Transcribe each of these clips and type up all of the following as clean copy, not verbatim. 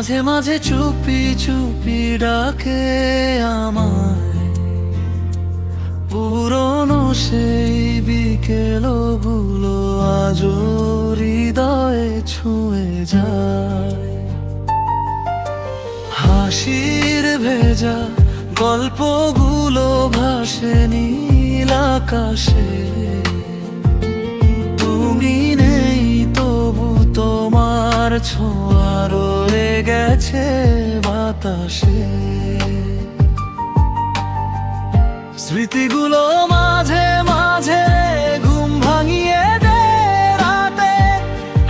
মাঝে মাঝে চুপি চুপি ডাকে আমায়, পুরনো সেই বিকেলগুলো আজও হৃদয়ে ছুঁয়ে যায়। হাসির ভেজা গল্পগুলো ভাসে নীল আকাশে, তুমি নেই তবু তোমার ছোঁয়া রয়ে গেছে বাতাসে। স্মৃতিগুলো মাঝে মাঝে ঘুম ভাঙিয়ে দেয় রাতে,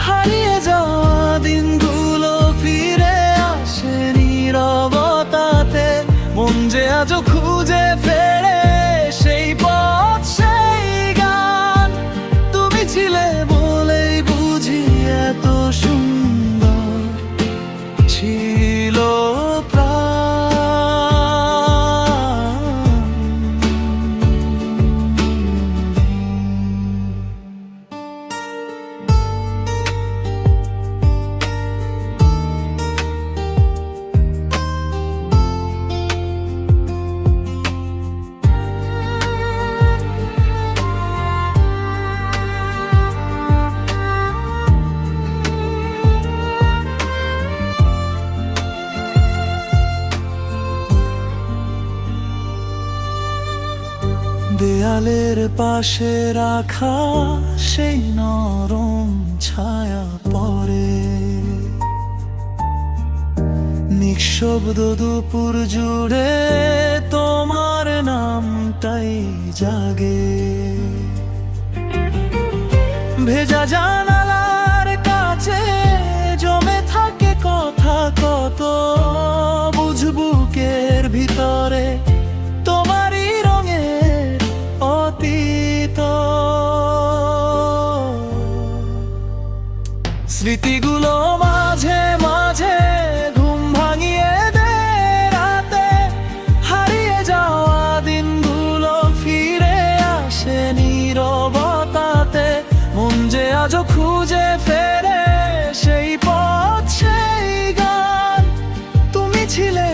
হারিয়ে যাওয়া দিনগুলো ফিরে আসে নীরবতাতে। মন যে আজও খুঁজে ফেরে সেই পথ সেই গান, তুমি ছিলে বলেই বুঝি এত সুন্দর ছিল দেয়ালের পাশে রাখা সেই নরম ছায়া পড়ে, নিঃশব্দ দুপুর জুড়ে তোমার নামটাই জাগে। ভেজা জানালার কাছে জমে থাকে কথা কত, বুঝবুকের ভিতরে তোমারই রঙের অতীত। স্মৃতিগুলো মাঝে মাঝে ঘুম ভাঙিয়ে দেয় রাতে, হারিয়ে যাওয়া দিনগুলো ফিরে আসে নীরবতাতে। মন যে আজও খুঁজে ফেরে সেই পথ সেই গান, তুমি ছিলে